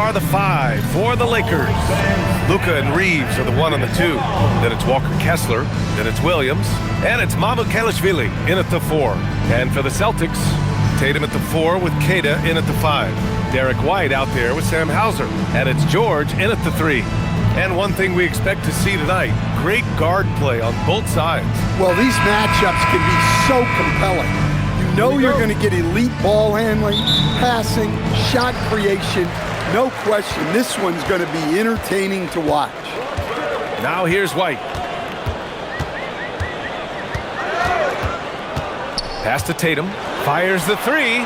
are the 5 for the Lakers. Luka and Reeves are the 1 and the 2. Then it's Walker Kessler. Then it's Williams. And it's Mamukelashvili in at the 4. And for the Celtics, Tatum at the 4 with Kata in at the 5. Derek White out there with Sam Hauser. And it's George in at the 3. And one thing we expect to see tonight, great guard play on both sides. Well, these matchups can be so compelling. You know you're going to get elite ball handling, passing, shot creation. No question, this one's going to be entertaining to watch. Now here's White. Pass to Tatum. Fires the 3.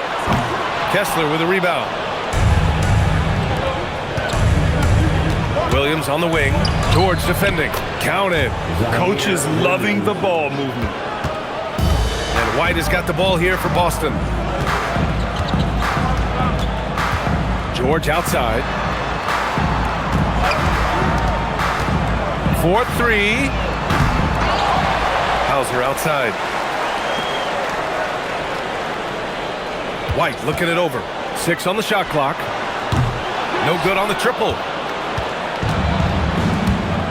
Kessler with a rebound. Williams on the wing. George defending. Counted. Coach is loving the ball movement. And White has got the ball here for Boston. George outside. 4-3. Hauser outside. White looking it over. 6 on the shot clock. No good on the triple.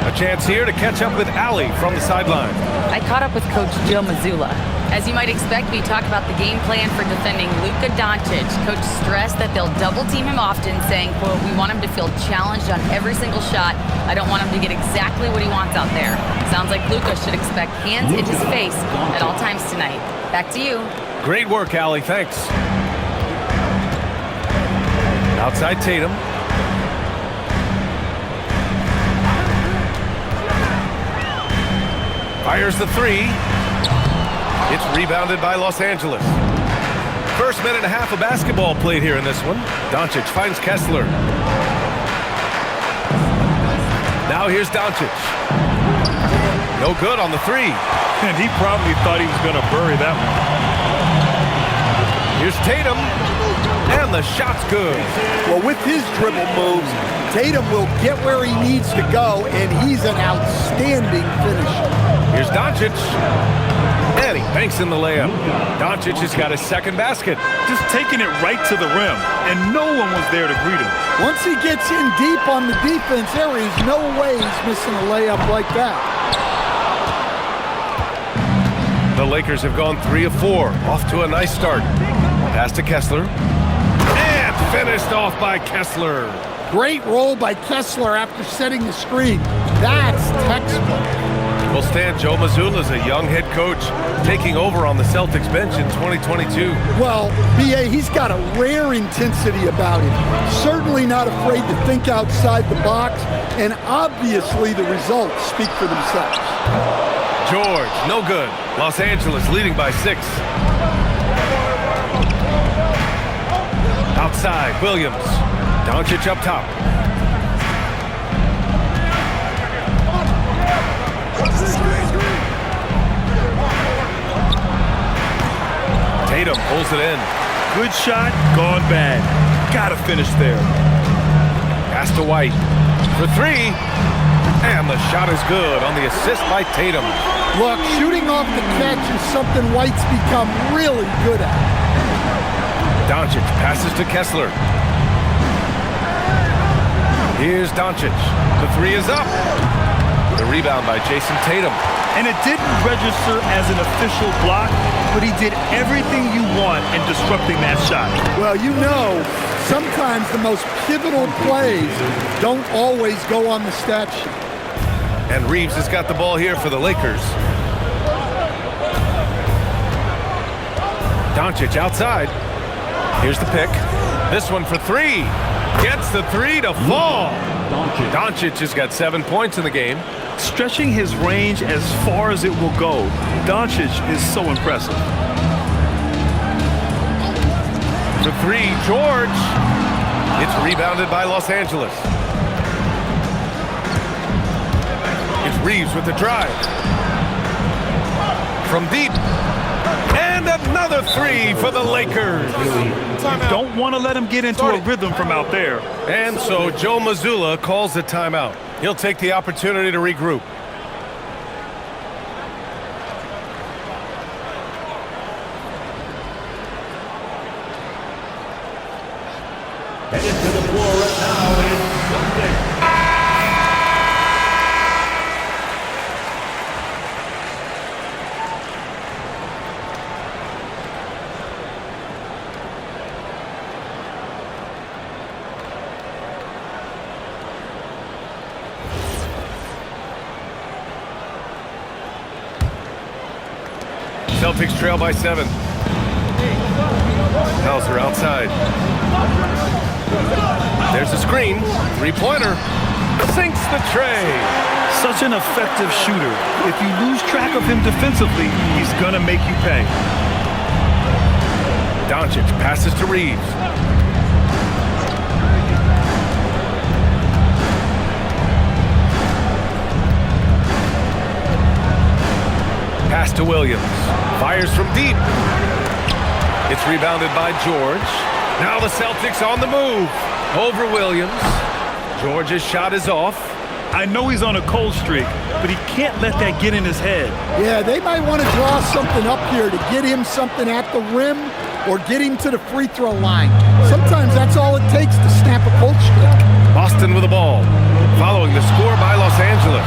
A chance here to catch up with Allie from the sideline. I caught up with Coach Joe Mazzulla. As you might expect, we talk about the game plan for defending Luka Doncic. Coach stressed that they'll double team him often, saying, quote, "We want him to feel challenged on every single shot. I don't want him to get exactly what he wants out there." Sounds like Luka should expect hands in his face at all times tonight. Back to you. Great work, Allie. Thanks. Outside Tatum. Fires the 3. It's rebounded by Los Angeles. First minute and a half of basketball played here in this one. Doncic finds Kessler. Now here's Doncic. No good on the 3. And he probably thought he was going to bury that one. Here's Tatum. And the shot's good. Well, with his dribble moves, Tatum will get where he needs to go, and he's an outstanding finisher. Here's Doncic. And he banks in the layup. Doncic has got his second basket. Just taking it right to the rim, and no one was there to greet him. Once he gets in deep on the defense, there is no way he's missing a layup like that. The Lakers have gone 3 of 4. Off to a nice start. Pass to Kessler. And finished off by Kessler. Great roll by Kessler after setting the screen. That's textbook. Well, Stan, Joe Mazzulla is a young head coach taking over on the Celtics bench in 2022. Well, B.A., he's got a rare intensity about him. Certainly not afraid to think outside the box, and obviously the results speak for themselves. George, no good. Los Angeles leading by 6. Outside, Williams. Doncic up top. Tatum pulls it in. Good shot, gone bad. Gotta finish there. Pass to White for 3. And the shot is good on the assist by Tatum. Look, shooting off the catch is something White's become really good at. Doncic passes to Kessler. Here's Doncic. The 3 is up. The rebound by Jason Tatum. And it didn't register as an official block, but he did everything you want in disrupting that shot. Well, you know, sometimes the most pivotal plays don't always go on the stat sheet. And Reeves has got the ball here for the Lakers. Doncic outside. Here's the pick. This one for 3. Gets the 3 to fall. Doncic has got 7 points in the game. Stretching his range as far as it will go, Doncic is so impressive. The 3, George. It's rebounded by Los Angeles. It's Reeves with the drive. From deep. And another 3 for the Lakers. You don't want to let him get into a rhythm from out there. And so Joe Mazzulla calls the timeout. He'll take the opportunity to regroup. Headed to the floor right now. Celtics trail by 7. Hauser outside. There's a screen. Three-pointer. Sinks the tray. Such an effective shooter. If you lose track of him defensively, he's going to make you pay. Doncic passes to Reeves. Pass to Williams. Fires from deep. It's rebounded by George. Now the Celtics on the move. Over Williams. George's shot is off. I know he's on a cold streak, but he can't let that get in his head. Yeah, they might want to draw something up here to get him something at the rim or get him to the free throw line. Sometimes that's all it takes to snap a cold streak. Boston with the ball. Following the score by Los Angeles.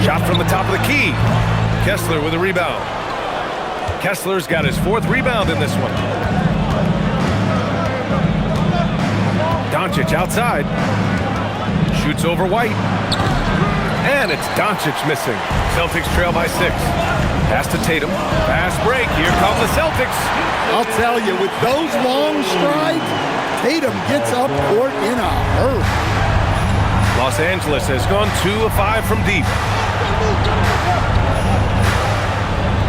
Shot from the top of the key. Kessler with a rebound. Kessler's got his 4th rebound in this one. Doncic outside. Shoots over White. And it's Doncic missing. Celtics trail by 6. Pass to Tatum. Fast break. Here come the Celtics. I'll tell you, with those long strides, Tatum gets up court in a hurry. Los Angeles has gone 2 of 5 from deep.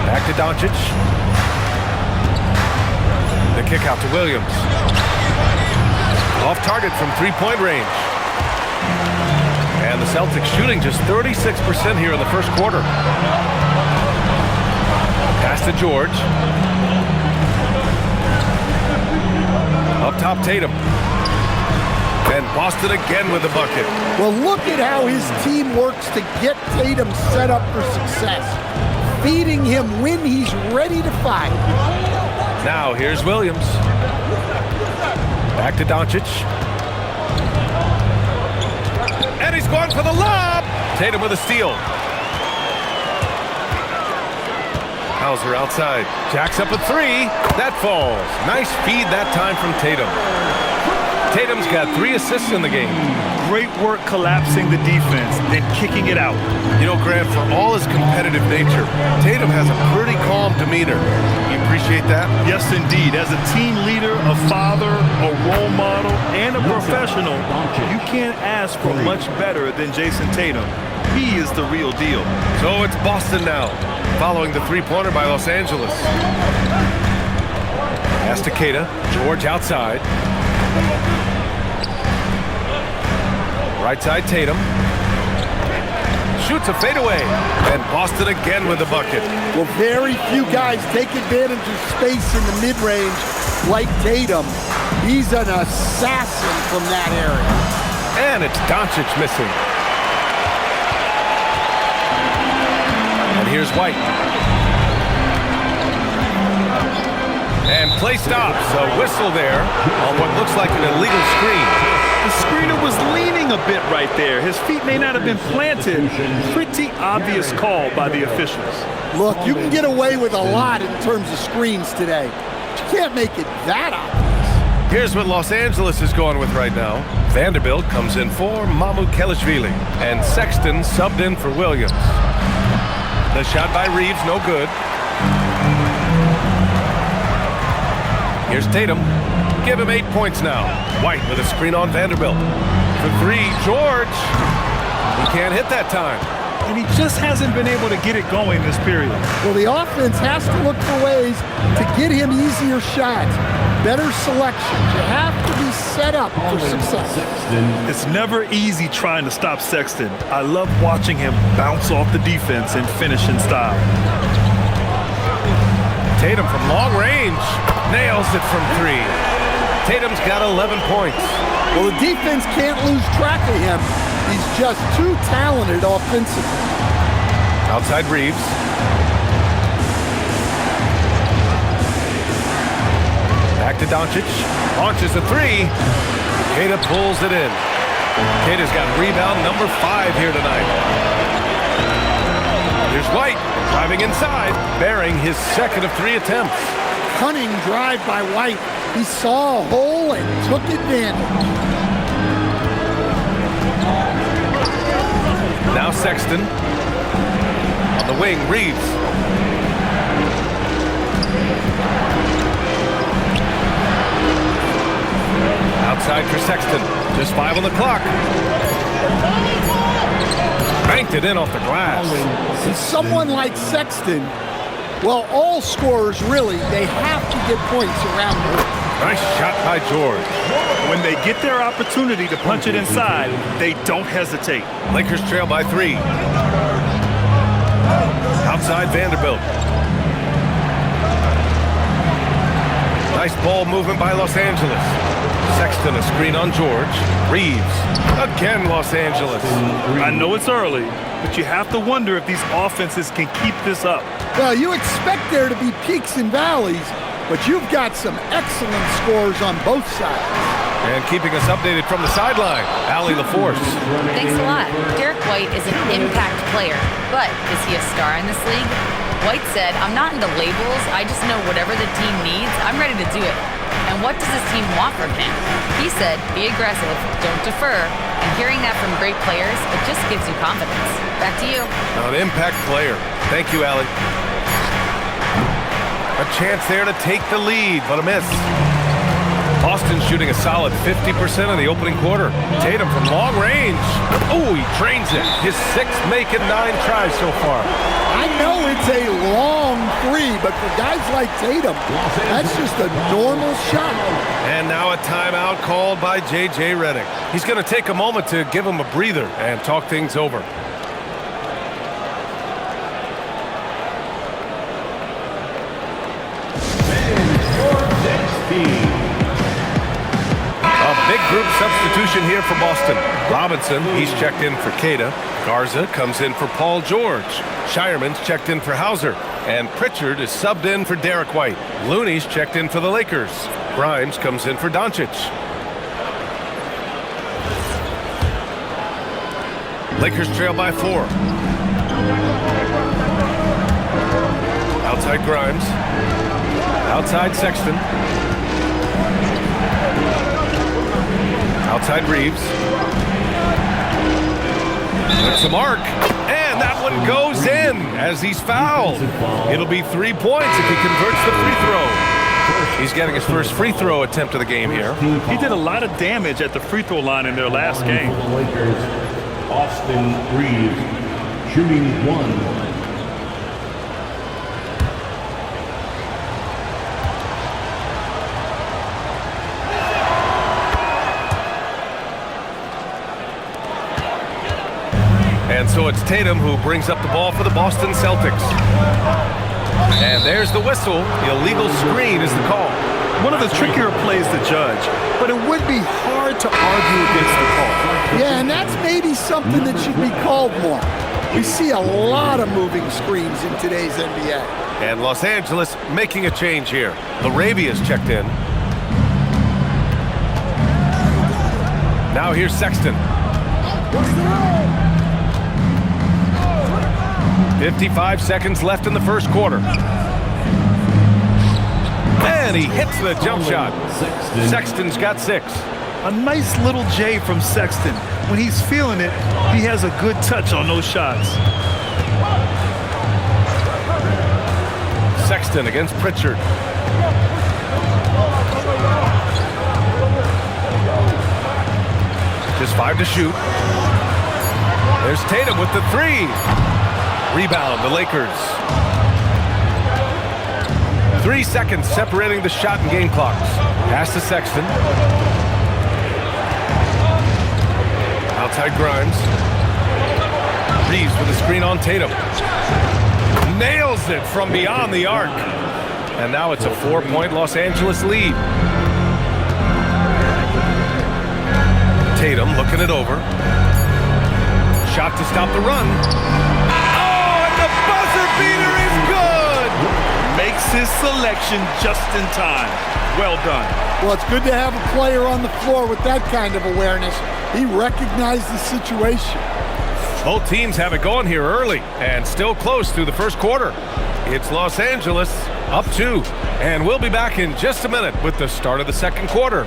Back to Doncic. The kick out to Williams. Off target from three-point range. And the Celtics shooting just 36% here in the first quarter. Pass to George. Up top, Tatum. And Boston again with the bucket. Well, look at how his team works to get Tatum set up for success. Feeding him when he's ready to fight. Now here's Williams. Back to Doncic. And he's going for the lob. Tatum with a steal. Hauser outside. Jacks up a 3. That falls. Nice feed that time from Tatum. Tatum's got 3 assists in the game. Great work collapsing the defense, then kicking it out. You know, Grant, for all his competitive nature, Tatum has a pretty calm demeanor. You appreciate that? Yes, indeed. As a team leader, a father, a role model, and a professional, you can't ask for much better than Jason Tatum. He is the real deal. So it's Boston now, following the three-pointer by Los Angeles. Pass to Queta. George outside. Right side, Tatum. Shoots a fadeaway. And Boston again with the bucket. Well, very few guys take advantage of space in the mid-range like Tatum. He's an assassin from that area. And it's Doncic missing. And here's White. And play stops. A whistle there on what looks like an illegal screen. The screener was leaning a bit right there. His feet may not have been planted. Pretty obvious call by the officials. Look, you can get away with a lot in terms of screens today. But you can't make it that obvious. Here's what Los Angeles is going with right now. Vanderbilt comes in for Mamukelashvili. And Sexton subbed in for Williams. The shot by Reeves, no good. Here's Tatum. Give him 8 points now. White with a screen on Vanderbilt. For 3, George. He can't hit that time. And he just hasn't been able to get it going this period. Well, the offense has to look for ways to get him easier shots, better selections. You have to be set up for success. It's never easy trying to stop Sexton. I love watching him bounce off the defense and finish in style. Tatum from long range. Nails it from 3. Tatum's got 11 points. Well, the defense can't lose track of him. He's just too talented offensively. Outside Reeves. Back to Doncic. Launches a 3. Queta pulls it in. Queta's got rebound number 5 here tonight. Here's White driving inside, bearing his 2nd of 3 attempts. Cunning drive by White. He saw a hole and took advantage. Now Sexton. On the wing, Reeves. Outside for Sexton. Just 5 on the clock. Banked it in off the glass. And someone like Sexton, well, all scorers really, they have to get points around the hoop. Nice shot by George. When they get their opportunity to punch it inside, they don't hesitate. Lakers trail by 3. Outside Vanderbilt. Nice ball movement by Los Angeles. Sexton, a screen on George. Reeves. Again, Los Angeles. I know it's early, but you have to wonder if these offenses can keep this up. Well, you expect there to be peaks and valleys, but you've got some excellent scores on both sides. And keeping us updated from the sideline, Allie LaForce. Thanks a lot. Derek White is an impact player, but is he a star in this league? White said, "I'm not into labels. I just know whatever the team needs, I'm ready to do it. And what does this team want from him?" He said, "Be aggressive, don't defer." And hearing that from great players, it just gives you confidence. Back to you. An impact player. Thank you, Allie. A chance there to take the lead, but a miss. Boston shooting a solid 50% in the opening quarter. Tatum from long range. Oh, he drains it. His 6th make in 9 tries so far. I know it's a long 3, but for guys like Tatum, that's just a normal shot. And now a timeout called by J.J. Redick. He's going to take a moment to give him a breather and talk things over. Big group substitution here for Boston. Robinson, he's checked in for Queta. Garza comes in for Paul George. Shireman's checked in for Hauser. And Pritchard is subbed in for Derek White. Looney's checked in for the Lakers. Grimes comes in for Doncic. Lakers trail by 4. Outside Grimes. Outside Sexton. Outside Reeves. It's a mark. And that one goes in as he's fouled. It'll be 3 points if he converts the free throw. He's getting his first free throw attempt of the game here. He did a lot of damage at the free throw line in their last game. Austin Reeves shooting 1. And so it's Tatum who brings up the ball for the Boston Celtics. And there's the whistle. Illegal screen is the call. One of the trickier plays to judge, but it would be hard to argue against the call. Yeah, and that's maybe something that should be called more. We see a lot of moving screens in today's NBA. And Los Angeles making a change here. Larabia's checked in. Now here's Sexton. 55 seconds left in the first quarter. And he hits the jump shot. Sexton's got 6. A nice little J from Sexton. When he's feeling it, he has a good touch on those shots. Sexton against Pritchard. Just 5 to shoot. There's Tatum with the 3. Rebound, the Lakers. 3 seconds separating the shot and game clocks. Pass to Sexton. Outside Grimes. Reeves with a screen on Tatum. Nails it from beyond the arc. And now it's a 4-point Los Angeles lead. Tatum looking it over. Shot to stop the run. The buzzer beater is good! Makes his selection just in time. Well done. Well, it's good to have a player on the floor with that kind of awareness. He recognized the situation. Both teams have it going here early and still close through the first quarter. It's Los Angeles up 2. And we'll be back in just a minute with the start of the second quarter.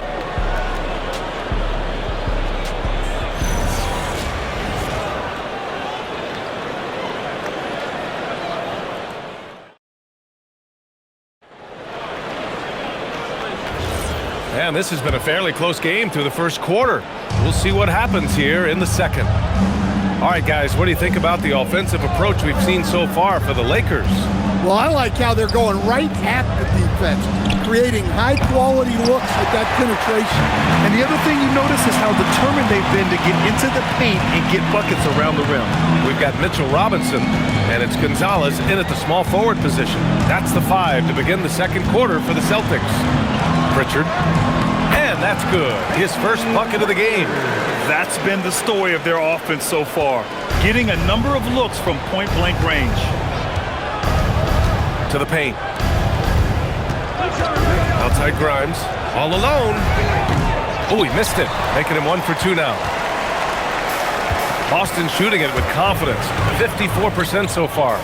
And this has been a fairly close game through the first quarter. We'll see what happens here in the second. All right, guys, what do you think about the offensive approach we've seen so far for the Lakers? Well, I like how they're going right at the defense, creating high-quality looks with that penetration. And the other thing you notice is how determined they've been to get into the paint and get buckets around the rim. We've got Mitchell Robinson, and it's Gonzalez in at the small forward position. That's the 5 to begin the second quarter for the Celtics. Pritchard, and that's good. His first bucket of the game. That's been the story of their offense so far, getting a number of looks from point-blank range. To the paint. Outside Grimes, all alone. Oh, he missed it, making him 1 for 2 now. Boston shooting it with confidence, 54% so far.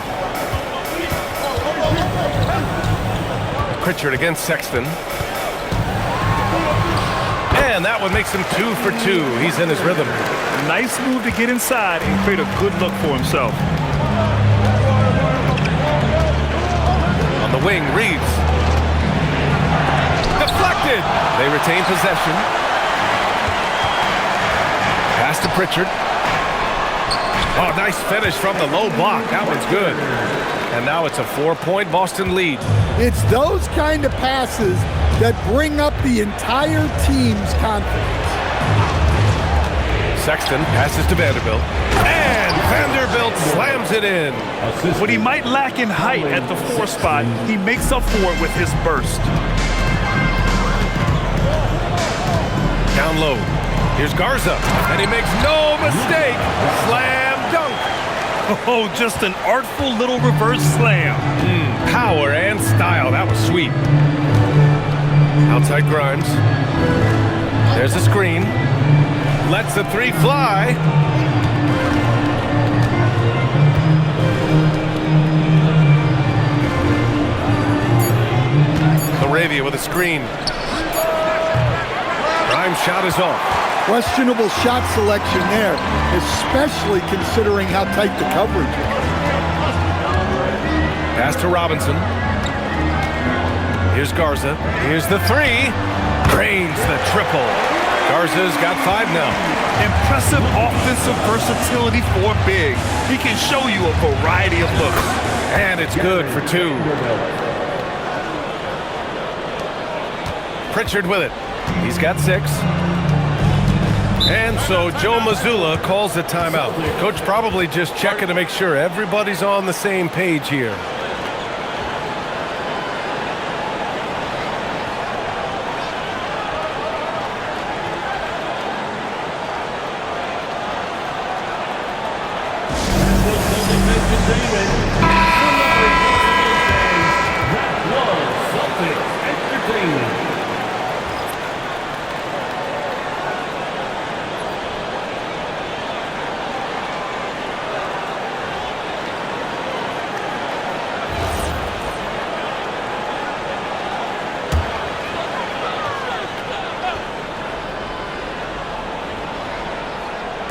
Pritchard against Sexton. And that one makes him 2 for 2. He's in his rhythm. Nice move to get inside and create a good look for himself. On the wing, Reeves. Deflected. They retain possession. Pass to Pritchard. Oh, nice finish from the low block. That one's good. And now it's a 4-point Boston lead. It's those kind of passes that bring up the entire team's confidence. Sexton passes to Vanderbilt. And Vanderbilt slams it in. What he might lack in height at the 4 spot, he makes up for it with his burst. Down low. Here's Garza. And he makes no mistake. Slam dunk. Oh, just an artful little reverse slam. Power and style. That was sweet. Outside Grimes. There's a screen. Lets the 3 fly. Arabia with a screen. Grimes' shot is off. Questionable shot selection there, especially considering how tight the coverage was. Pass to Robinson. Here's Garza. Here's the 3. Drains the triple. Garza's got 5 now. Impressive offensive versatility for big. He can show you a variety of looks. And it's good for 2. Pritchard with it. He's got 6. And so Joe Mazzulla calls the timeout. Coach probably just checking to make sure everybody's on the same page here.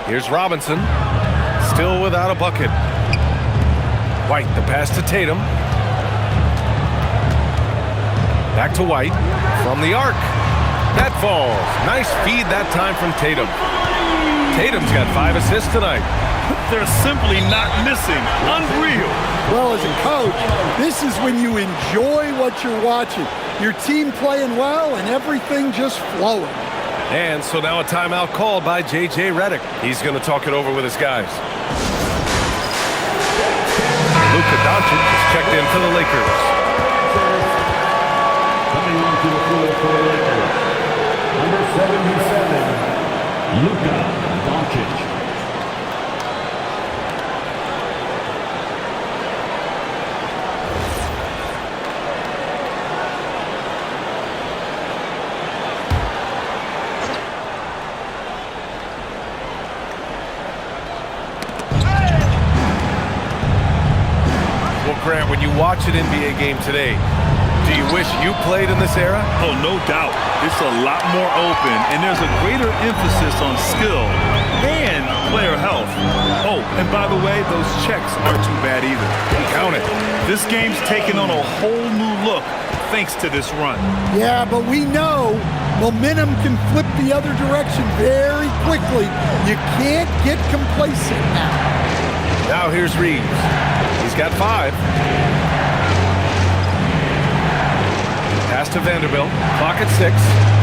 Here's Robinson, still without a bucket. White, the pass to Tatum. Back to White, from the arc. That falls. Nice feed that time from Tatum. Tatum's got 5 assists tonight. They're simply not missing. Unreal. Well, as a coach, this is when you enjoy what you're watching. Your team playing well and everything just flowing. And so now a timeout called by J.J. Redick. He's going to talk it over with his guys. Luka Doncic is checked in for the Lakers. Coming onto the floor for the Lakers, number 77, Luka Doncic. Grant, when you watch an NBA game today, do you wish you played in this era? Oh, no doubt. It's a lot more open, and there's a greater emphasis on skill and player health. Oh, and by the way, those checks aren't too bad either. Count it. This game's taken on a whole new look thanks to this run. Yeah, but we know momentum can flip the other direction very quickly. You can't get complacent now. Now here's Reeves. He's got 5. Pass to Vanderbilt. Clock at 6.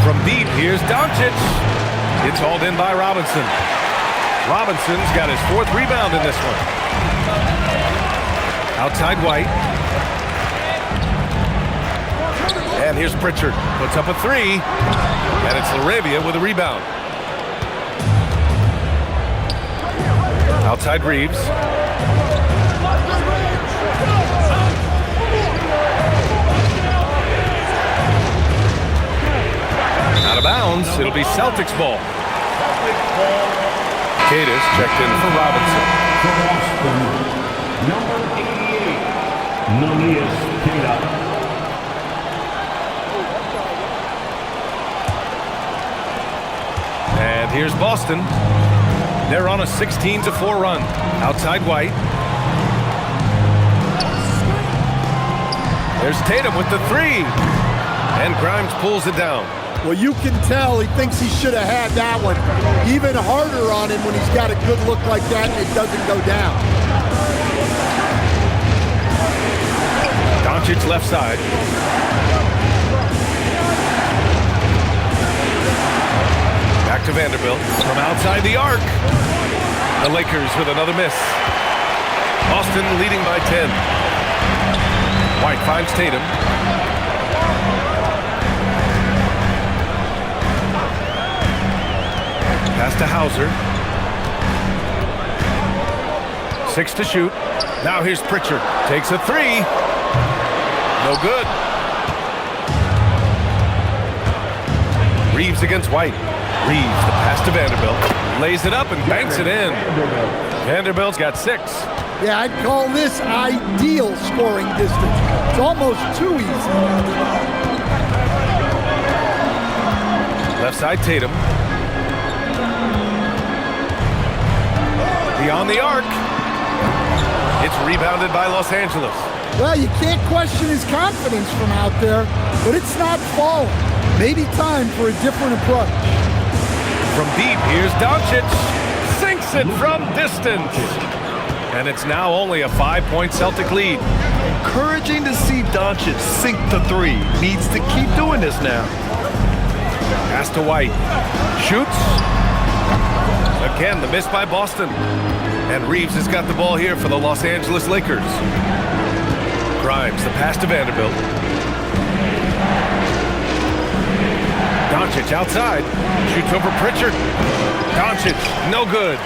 From deep, here's Doncic. It's hauled in by Robinson. Robinson's got his 4th rebound in this one. Outside White. And here's Pritchard. Puts up a 3. And it's Laravia with a rebound. Outside Reeves. Out of bounds. It'll be Celtics ball. Cadis checked in for Robinson. For Boston, number 88, Namias Queta. And here's Boston. They're on a 16-4 run. Outside White. There's Tatum with the 3. And Grimes pulls it down. Well, you can tell he thinks he should have had that one. Even harder on him when he's got a good look like that and it doesn't go down. Doncic left side. Back to Vanderbilt from outside the arc. The Lakers with another miss. Boston leading by 10. White finds Tatum. Pass to Hauser. 6 to shoot. Now here's Pritchard. Takes a 3. No good. Reeves against White. Reeves, the pass to Vanderbilt. Lays it up and banks it in. Vanderbilt's got 6. Yeah, I'd call this ideal scoring distance. It's almost too easy. Left side Tatum. Beyond the arc. It's rebounded by Los Angeles. Well, you can't question his confidence from out there, but it's not falling. Maybe time for a different approach. From deep, here's Doncic. Sinks it from distance. And it's now only a 5-point Celtic lead. Encouraging to see Doncic sink the 3. Needs to keep doing this now. Pass to White. Shoots. Again, the miss by Boston. And Reeves has got the ball here for the Los Angeles Lakers. Grimes, the pass to Vanderbilt. Doncic outside. Shoots over Pritchard. Doncic, no good.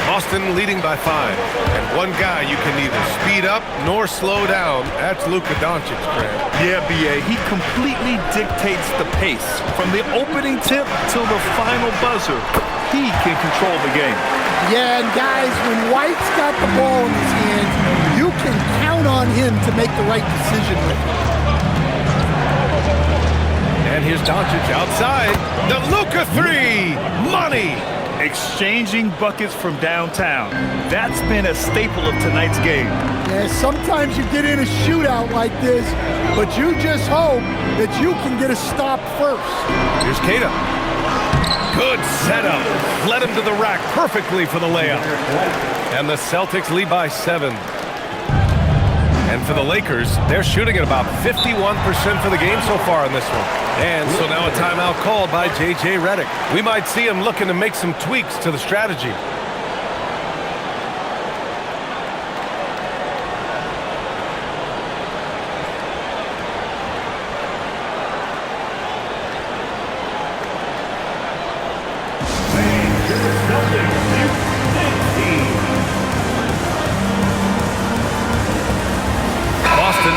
Boston leading by 5. And one guy you can neither speed up nor slow down. That's Luka Doncic, Grant. Yeah, B.A., he completely dictates the pace. From the opening tip till the final buzzer, he can control the game. Yeah, and guys, when White's got the ball in his hands, you can count on him to make the right decision with it. And here's Doncic outside. The Luka 3. Money. Exchanging buckets from downtown. That's been a staple of tonight's game. Yeah, sometimes you get in a shootout like this, but you just hope that you can get a stop first. Here's Queta. Good setup. Led him to the rack perfectly for the layup. And the Celtics lead by 7. And for the Lakers, they're shooting at about 51% for the game so far in this one. And so now a timeout called by J.J. Redick. We might see him looking to make some tweaks to the strategy.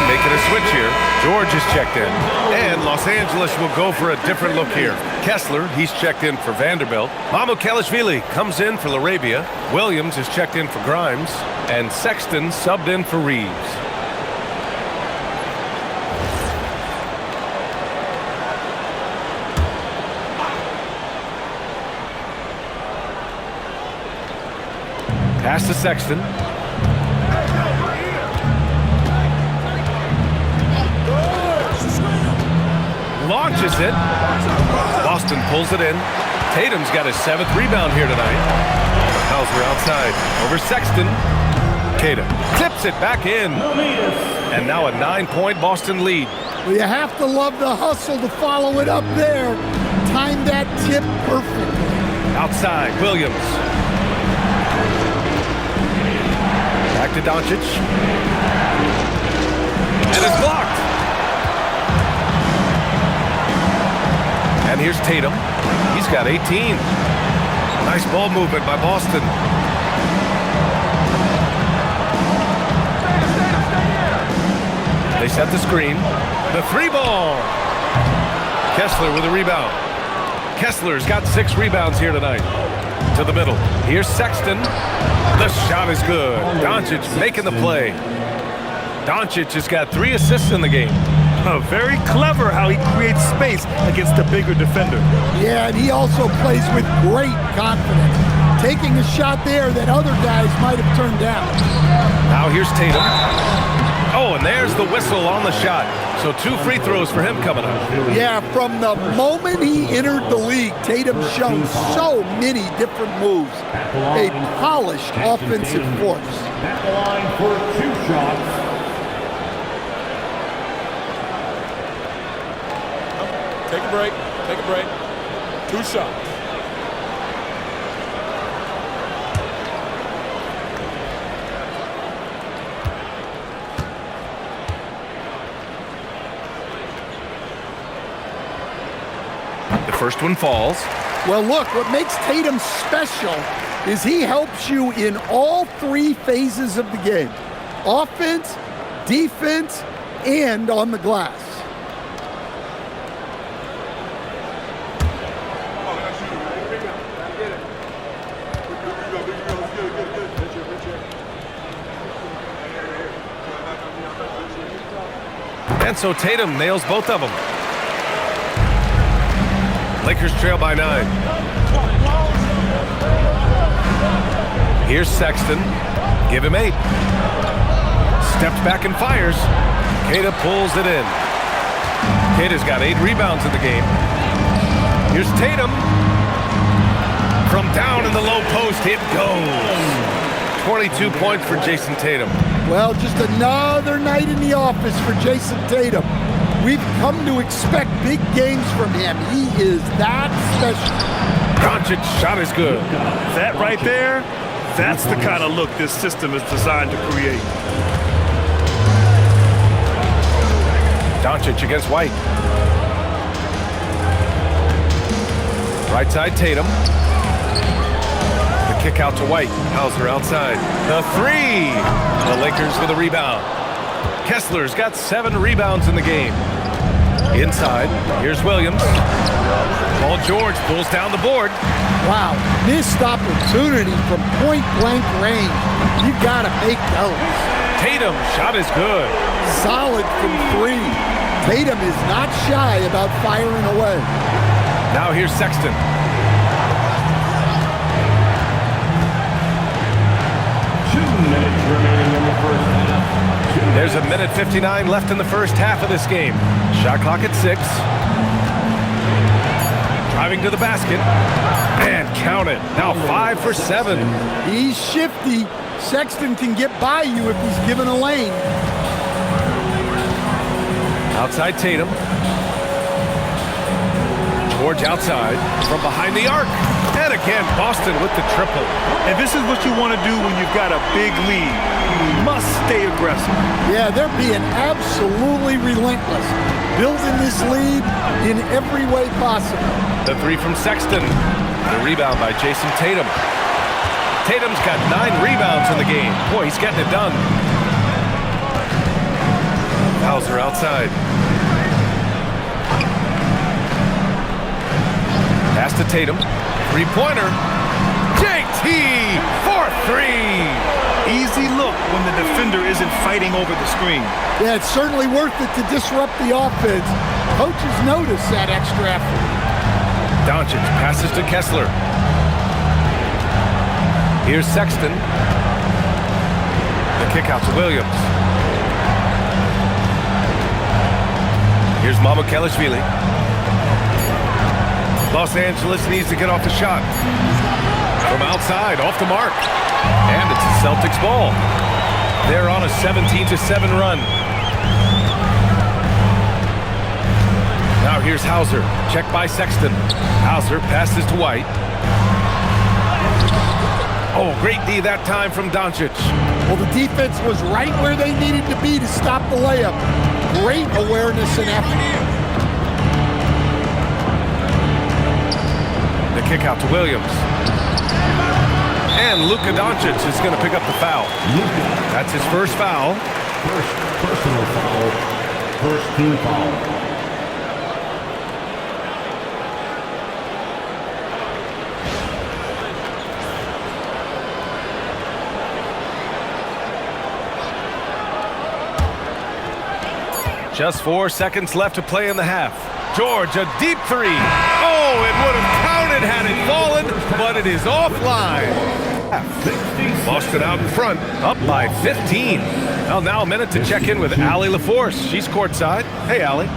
Making a switch here. George is checked in. And Los Angeles will go for a different look here. Kessler, he's checked in for Vanderbilt. Mamukelashvili comes in for Laravia. Williams is checked in for Grimes. And Sexton subbed in for Reeves. Pass to Sexton. launches it. Boston pulls it in. Tatum's got his 7th rebound here tonight. Hauser outside. Over Sexton. Tatum tips it back in. And now a 9-point Boston lead. Well, you have to love the hustle to follow it up there. Timed that tip perfectly. Outside, Williams. Back to Doncic. And it's blocked. And here's Tatum. He's got 18. Nice ball movement by Boston. They set the screen. The 3-ball. Kessler with a rebound. Kessler's got 6 rebounds here tonight. To the middle. Here's Sexton. The shot is good. Doncic making the play. Doncic has got 3 assists in the game. Very clever how he creates space against the bigger defender. Yeah, and he also plays with great confidence. Taking a shot there that other guys might have turned down. Now here's Tatum. Oh, and there's the whistle on the shot. So 2 free throws for him coming up. Yeah, from the moment he entered the league, Tatum's shown so many different moves. A polished offensive force. At the line for 2 shots. Take a break. Take a break. 2 shots. The first one falls. Well, look, what makes Tatum special is he helps you in all 3 phases of the game. Offense, defense, and on the glass. And so Tatum nails both of them. Lakers trail by 9. Here's Sexton. Give him 8. Steps back and fires. Queta pulls it in. Queta's got 8 rebounds in the game. Here's Tatum. From down in the low post, it goes. 22 points for Jason Tatum. Well, just another night in the office for Jason Tatum. We've come to expect big games from him. He is that special. Doncic shot is good. That right there, that's the kind of look this system is designed to create. Doncic against White. Right side, Tatum. The kick out to White. Hauser outside. The 3. The Lakers with a rebound. Kessler's got 7 rebounds in the game. Inside, here's Williams. Paul George pulls down the board. Wow, missed opportunity from point-blank range. You gotta make those. Tatum, shot is good. Solid from 3. Tatum is not shy about firing away. Now here's Sexton. Remaining in the first half. There's a minute 59 left in the first half of this game. Shot clock at 6. Driving to the basket. And count it. Now 5 for 7. He's shifty. Sexton can get by you if he's given a lane. Outside Tatum. George outside. From behind the arc. And again, Boston with the triple. And this is what you want to do when you've got a big lead. You must stay aggressive. Yeah, they're being absolutely relentless. Building this lead in every way possible. The 3 from Sexton. The rebound by Jason Tatum. Tatum's got 9 rebounds in the game. Boy, he's getting it done. Hauser outside. Pass to Tatum. 3-pointer. JT for 3. Easy look when the defender isn't fighting over the screen. Yeah, it's certainly worth it to disrupt the offense. Coaches notice that extra effort. Doncic passes to Kessler. Here's Sexton. The kick out to Williams. Here's Mamukelashvili. Los Angeles needs to get off the shot. From outside, off the mark. And it's the Celtics ball. They're on a 17-7 run. Now here's Hauser. Checked by Sexton. Hauser passes to White. Oh, great D that time from Doncic. Well, the defense was right where they needed to be to stop the layup. Great awareness and effort. The kick out to Williams. And Luka Doncic is going to pick up the foul. That's his first foul. First personal foul. First team foul. Just 4 seconds left to play in the half. George, a deep three. Oh, it would have counted had it fallen, but it is offline. Boston out in front, up by 15. Well, now a minute to check in with Allie LaForce. She's courtside. Hey, Allie.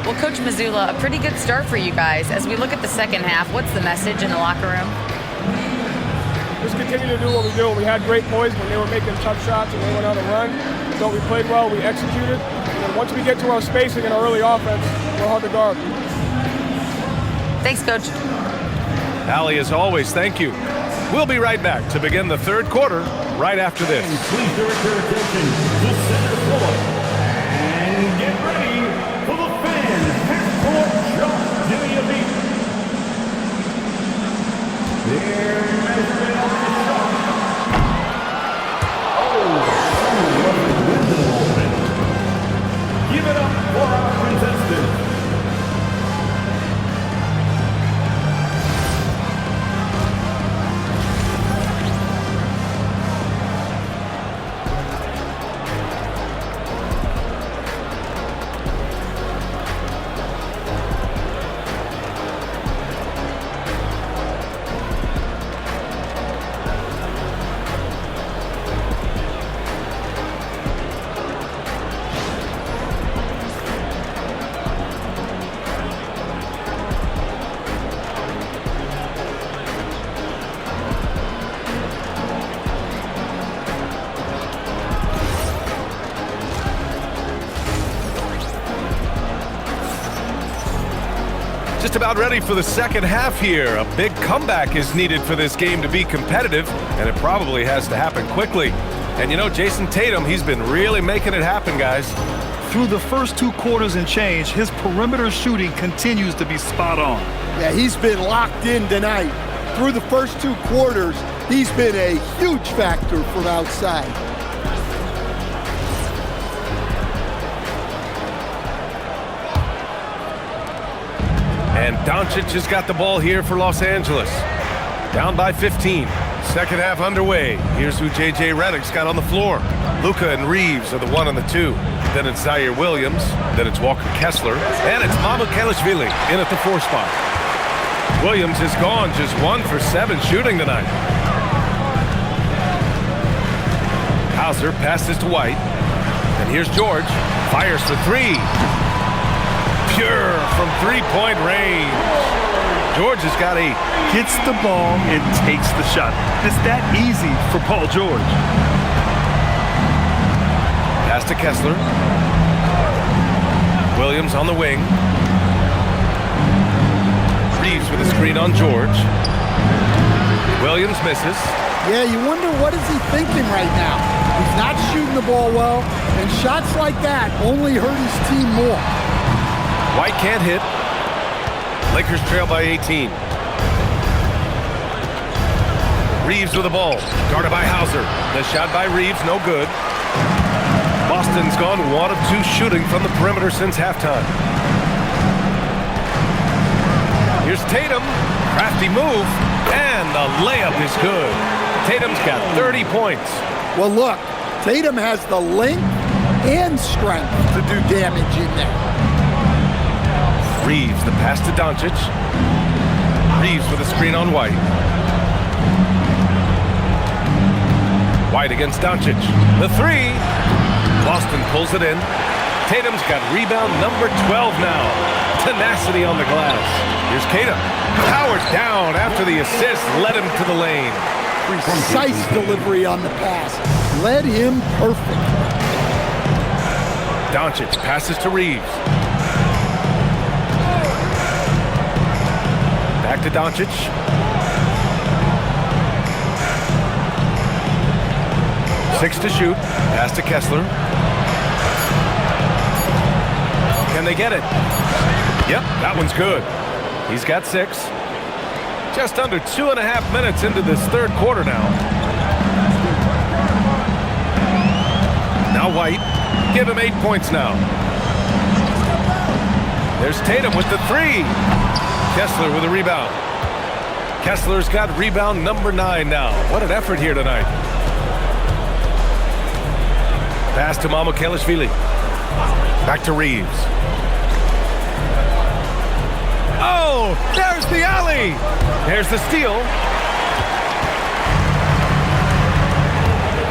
Well, Coach Mazzulla, a pretty good start for you guys. As we look at the second half, what's the message in the locker room? Just continue to do what we do. We had great poise when they were making tough shots and they went on a run. So we played well, we executed. And once we get to our spacing and our early offense, we're hard to guard. Thanks, Coach. Allie, as always, thank you. We'll be right back to begin the third quarter right after this. Please direct your attention to center court. And get ready for the fan half-court jump. Give me a beat. Their measurement of the shot. Give it up for our contestants. Just about ready for the second half here. A big comeback is needed for this game to be competitive, and it probably has to happen quickly. And you know, Jason Tatum, he's been really making it happen, guys. Through the first 2 quarters and change, his perimeter shooting continues to be spot on. Yeah, he's been locked in tonight. Through the first 2 quarters, he's been a huge factor from outside. And Doncic has got the ball here for Los Angeles. Down by 15. Second half underway. Here's who J.J. Redick's got on the floor. Luka and Reeves are the 1 and the 2. Then it's Zaire Williams. Then it's Walker Kessler. And it's Mamukelashvili in at the 4 spot. Williams is gone, just 1 for 7 shooting tonight. Hauser passes to White. And here's George. Fires for 3. Pure from 3-point range. George has got a... Gets the ball and takes the shot. It's that easy for Paul George. Pass to Kessler. Williams on the wing. Reeves with a screen on George. Williams misses. Yeah, you wonder what is he thinking right now. He's not shooting the ball well, and shots like that only hurt his team more. White can't hit. Lakers trail by 18. Reeves with the ball. Guarded by Hauser. The shot by Reeves, no good. Boston's gone 1 of 2 shooting from the perimeter since halftime. Here's Tatum. Crafty move. And the layup is good. Tatum's got 30 points. Well, look, Tatum has the length and strength to do damage in there. Reeves, the pass to Doncic. Reeves with a screen on White. White against Doncic. The 3. Boston pulls it in. Tatum's got rebound number 12 now. Tenacity on the glass. Here's Tatum. Powered down after the assist led him to the lane. Precise delivery on the pass. Led him perfect. Doncic passes to Reeves. Back to Doncic. Six to shoot. Pass to Kessler. Can they get it? Yep, that one's good. He's got 6. Just under 2.5 minutes into this third quarter now. Now White. Give him 8 points now. There's Tatum with the 3. Kessler with a rebound. Kessler's got rebound number 9 now. What an effort here tonight. Pass to Mamukelashvili. Back to Reeves. Oh, there's the alley. There's the steal.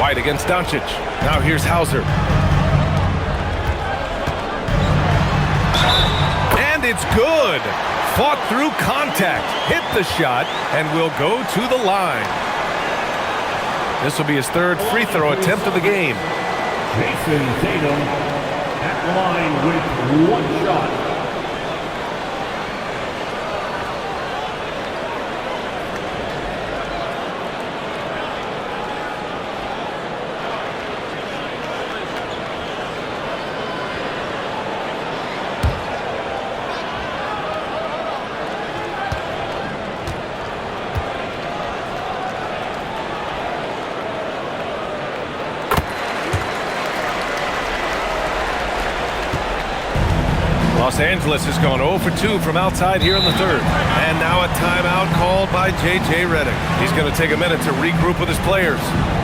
White against Doncic. Now here's Hauser. And it's good. Fought through contact. Hit the shot and will go to the line. This will be his third free throw attempt of the game. Jason Tatum at the line with 1 shot. Los Angeles has gone 0 for 2 from outside here in the third. And now a timeout called by J.J. Redick. He's going to take a minute to regroup with his players.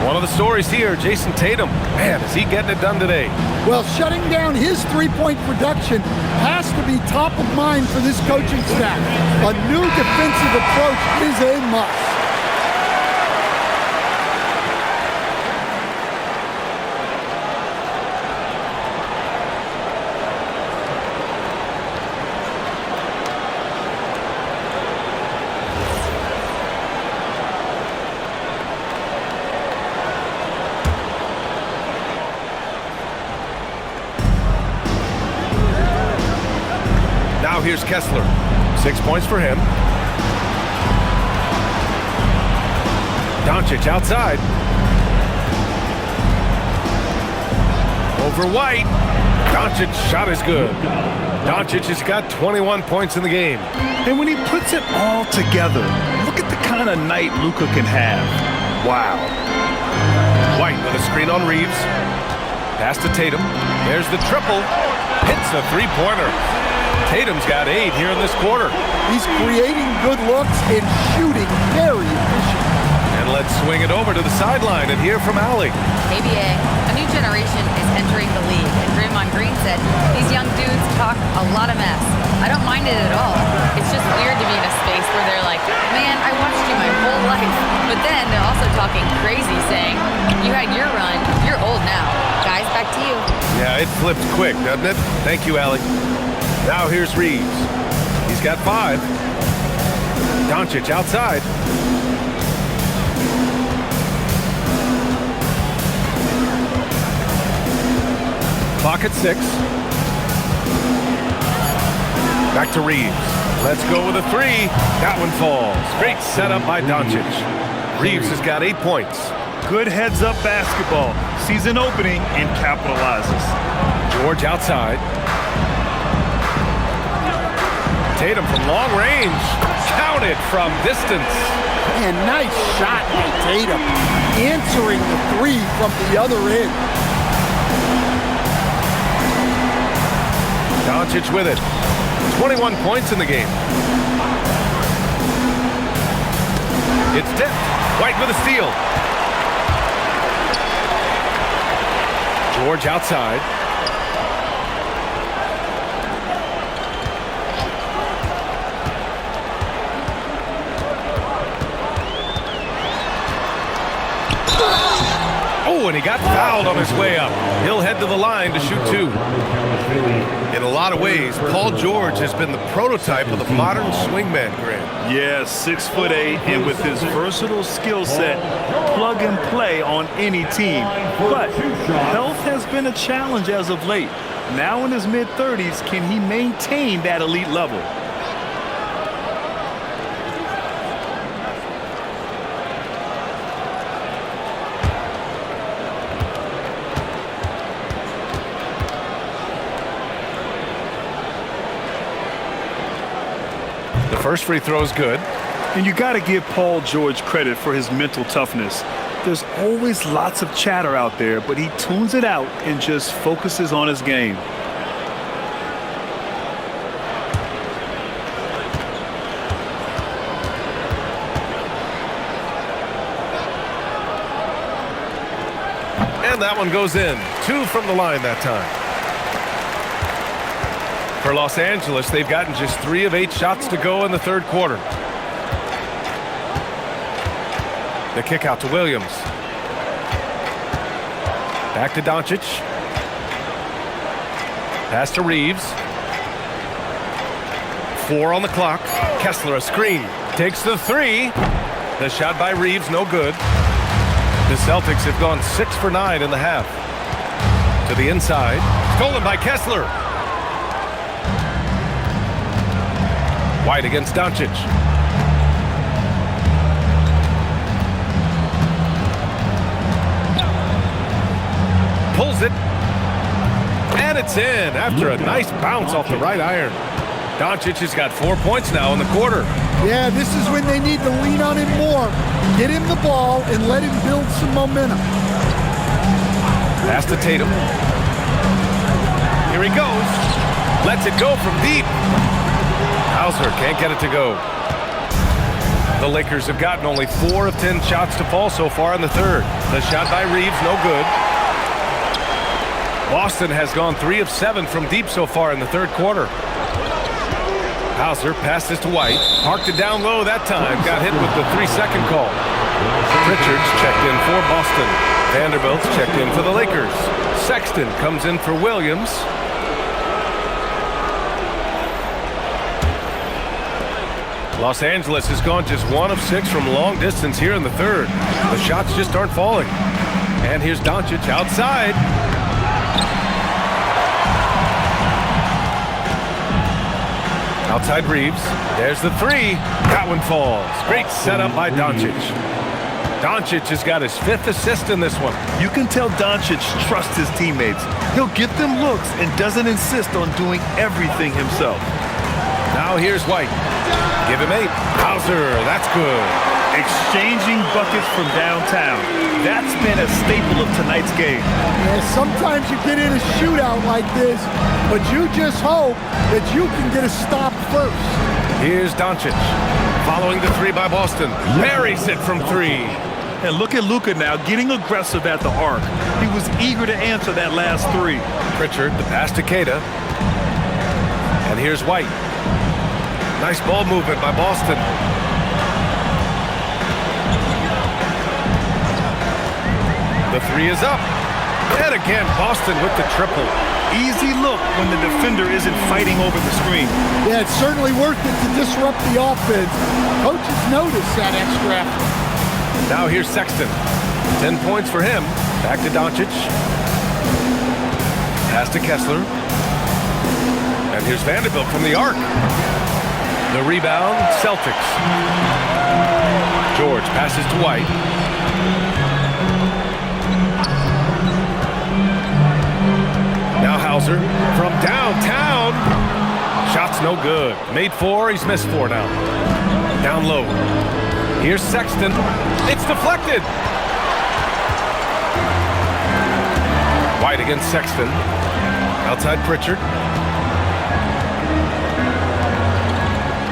One of the stories here, Jason Tatum. Man, is he getting it done today? Well, shutting down his three-point production has to be top of mind for this coaching staff. A new defensive approach is a must. Now here's Kessler. 6 points for him. Doncic outside. Over White. Doncic's shot is good. Doncic has got 21 points in the game. And when he puts it all together, look at the kind of night Luka can have. Wow. White with a screen on Reeves. Pass to Tatum. There's the triple. Hits a three-pointer. Tatum's got 8 here in this quarter. He's creating good looks and shooting very efficient. And let's swing it over to the sideline and hear from Allie. ABA, a new generation is entering the league, and Draymond Green said, these young dudes talk a lot of mess. I don't mind it at all. It's just weird to be in a space where they're like, man, I watched you my whole life. But then they're also talking crazy, saying, you had your run, you're old now. Guys, back to you. Yeah, it flipped quick, doesn't it? Thank you, Allie. Now here's Reeves. He's got 5. Doncic outside. Clock at 6. Back to Reeves. Let's go with a 3. That one falls. Great setup by Doncic. Reeves has got 8 points. Good heads-up basketball. Sees an opening and capitalizes. George outside. Tatum from long range. Counted from distance. And nice shot by Tatum. Answering the 3 from the other end. Doncic with it. 21 points in the game. It's tipped. White with a steal. George outside. Oh, and he got fouled on his way up. He'll head to the line to shoot 2. In a lot of ways, Paul George has been the prototype of the modern swingman, Grant. Yeah, 6'8", and with his versatile skill set, plug and play on any team. But health has been a challenge as of late. Now in his mid-30s, can he maintain that elite level? First free throw is good. And you got to give Paul George credit for his mental toughness. There's always lots of chatter out there, but he tunes it out and just focuses on his game. And that one goes in. 2 from the line that time. For Los Angeles, they've gotten just 3 of 8 shots to go in the third quarter. The kick out to Williams. Back to Doncic. Pass to Reeves. 4 on the clock. Kessler a screen. Takes the 3. The shot by Reeves, no good. The Celtics have gone 6 for 9 in the half. To the inside. Stolen by Kessler. White against Doncic. Pulls it. And it's in after a nice bounce off the right iron. Doncic has got 4 points now in the quarter. Yeah, this is when they need to lean on him more. Get him the ball and let him build some momentum. Pass to Tatum. Here he goes. Lets it go from deep. Hauser can't get it to go. The Lakers have gotten only 4 of 10 shots to fall so far in the third. The shot by Reeves, no good. Boston has gone 3 of 7 from deep so far in the third quarter. Hauser passes to White. Parked it down low that time. Got hit with the 3-second call. Pritchard's checked in for Boston. Vanderbilt's checked in for the Lakers. Sexton comes in for Williams. Los Angeles has gone just 1 of 6 from long distance here in the third. The shots just aren't falling. And here's Doncic outside. Outside Reeves. There's the 3. That one falls. Great setup by Doncic. Doncic has got his 5th assist in this one. You can tell Doncic trusts his teammates. He'll get them looks and doesn't insist on doing everything himself. Now here's White. Give him 8. Hauser, that's good. Exchanging buckets from downtown. That's been a staple of tonight's game. Yeah, sometimes you get in a shootout like this, but you just hope that you can get a stop first. Here's Doncic. Following the 3 by Boston. Buries it from 3. And look at Luka now getting aggressive at the arc. He was eager to answer that last 3. Pritchard, the pass to Queta. And here's White. Nice ball movement by Boston. The 3 is up. And again, Boston with the triple. Easy look when the defender isn't fighting over the screen. Yeah, it's certainly worth it to disrupt the offense. Coaches notice that extra effort. Now here's Sexton. 10 points for him. Back to Doncic. Pass to Kessler. And here's Vanderbilt from the arc. The rebound, Celtics. George passes to White. Now Hauser from downtown. Shot's no good. Made 4, he's missed 4 now. Down low. Here's Sexton. It's deflected. White against Sexton. Outside Pritchard.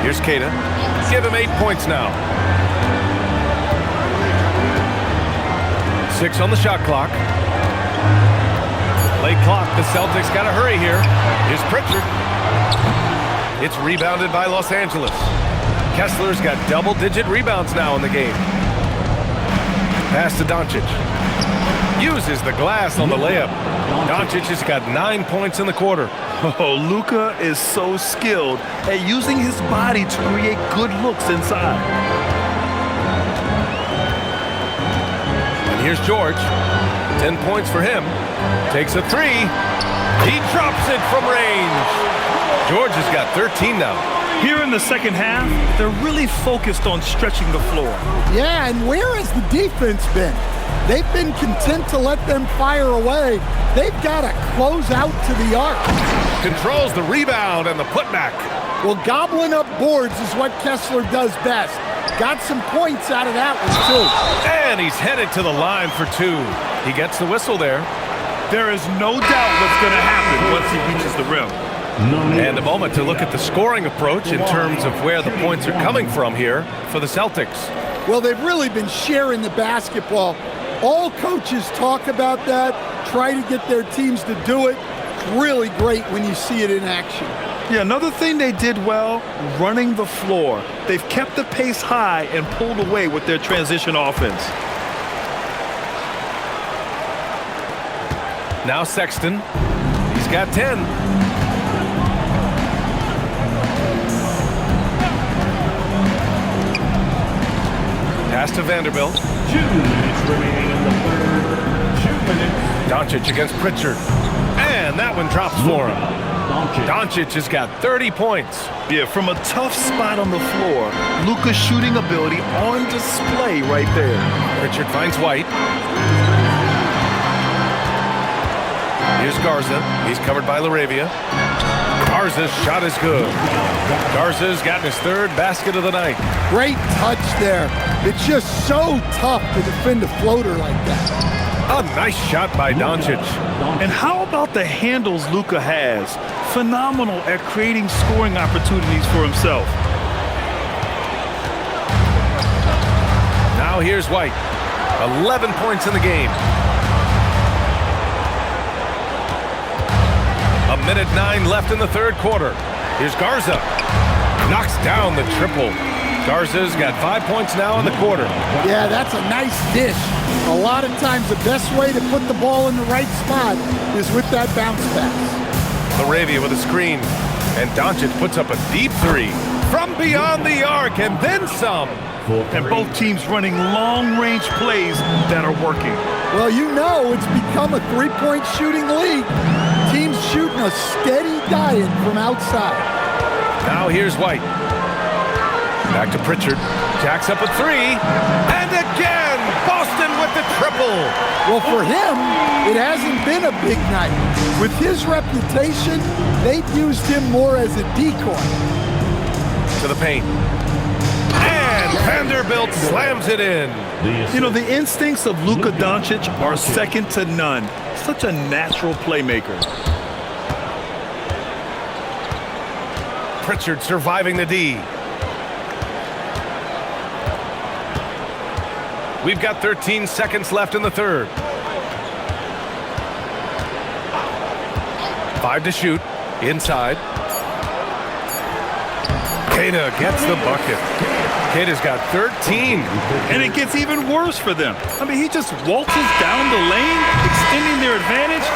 Here's Queta. Give him 8 points now. 6 on the shot clock. Late clock. The Celtics got to hurry here. Here's Pritchard. It's rebounded by Los Angeles. Kessler's got double-digit rebounds now in the game. Pass to Doncic. Uses the glass on the layup. Doncic has got 9 points in the quarter. Oh, Luka is so skilled at using his body to create good looks inside. And here's George. 10 points for him. Takes a three. He drops it from range. George has got 13 now. Here in the second half, they're really focused on stretching the floor. Yeah, and where has the defense been? They've been content to let them fire away. They've got to close out to the arc. Controls the rebound and the putback. Well, gobbling up boards is what Kessler does best. Got some points out of that one, too. And he's headed to the line for two. He gets the whistle there. There is no doubt what's going to happen once he reaches the rim. And a moment to look at the scoring approach in terms of where the points are coming from here for the Celtics. Well, they've really been sharing the basketball. All coaches talk about that, try to get their teams to do it. It's really great when you see it in action. Yeah, another thing they did well, running the floor. They've kept the pace high and pulled away with their transition offense. Now Sexton. He's got 10. Pass to Vanderbilt. 2 minutes remaining in the third. 2 minutes. Doncic against Pritchard. And that one drops for him. Doncic has got 30 points. Yeah, from a tough spot on the floor, Luka's shooting ability on display right there. Pritchard finds White. Here's Garza. He's covered by LaRavia. Garza's shot is good. Garza's gotten his third basket of the night. Great touch there. It's just so tough to defend a floater like that. A nice shot by Doncic. And how about the handles Luka has? Phenomenal at creating scoring opportunities for himself. Now here's White. 11 points in the game. A minute 9 left in the third quarter. Here's Garza. Knocks down the triple. Garza's got 5 points now in the quarter. Yeah, that's a nice dish. A lot of times the best way to put the ball in the right spot is with that bounce pass. LaRavia with a screen. And Doncic puts up a deep three from beyond the arc and then some. And both teams running long-range plays that are working. Well, you know it's become a three-point shooting league. Teams shooting a steady diet from outside. Now here's White. Back to Pritchard. Jacks up a three. And again, Boston with the triple. Well, for him, it hasn't been a big night. With his reputation, they've used him more as a decoy. To the paint. And Vanderbilt slams it in. You know, the instincts of Luka Doncic are second to none. Such a natural playmaker. Pritchard surviving the D. We've got 13 seconds left in the third. 5 to shoot. Inside. Queta gets the bucket. Queta's got 13. And it gets even worse for them. I mean, he just waltzes down the lane, extending their advantage.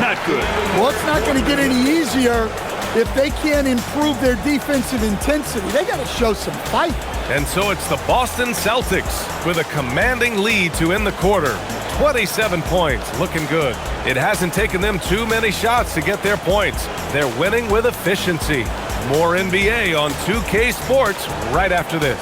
Not good. Well, it's not going to get any easier if they can't improve their defensive intensity. They got to show some fight. And so it's the Boston Celtics with a commanding lead to end the quarter. 27 points, looking good. It hasn't taken them too many shots to get their points. They're winning with efficiency. More NBA on 2K Sports right after this.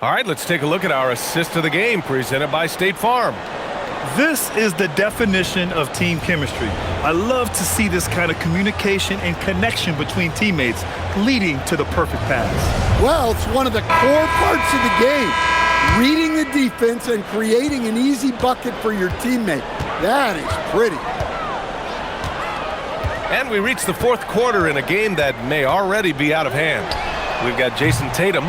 All right, let's take a look at our assist of the game presented by State Farm. This is the definition of team chemistry. I love to see this kind of communication and connection between teammates leading to the perfect pass. Well, it's one of the core parts of the game. Reading the defense and creating an easy bucket for your teammate. That is pretty. And we reach the fourth quarter in a game that may already be out of hand. We've got Jason Tatum.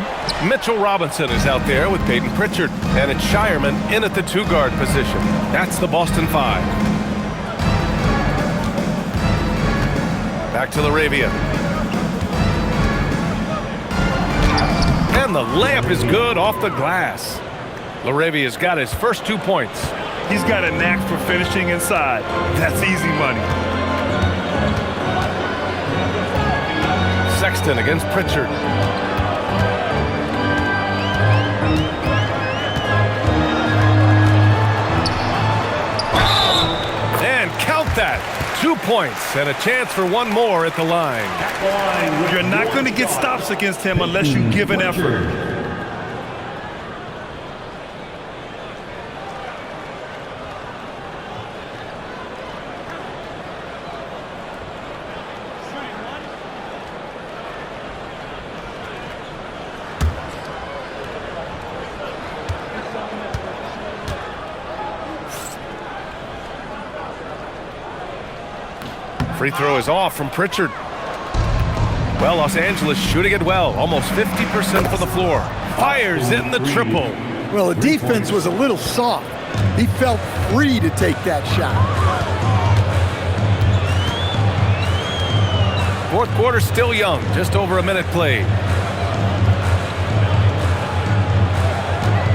Mitchell Robinson is out there with Peyton Pritchard. And it's Shireman in at the two-guard position. That's the Boston Five. Back to Laravia. And the layup is good off the glass. Laravia's got his first 2 points. He's got a knack for finishing inside. That's easy money. Sexton against Pritchard. And count that. 2 points and a chance for one more at the line. You're not going to get stops against him unless you give an effort. Free throw is off from Pritchard. Well, Los Angeles shooting it well. Almost 50% from the floor. Fires in the triple. Well, the defense was a little soft. He felt free to take that shot. Fourth quarter still young. Just over a minute played.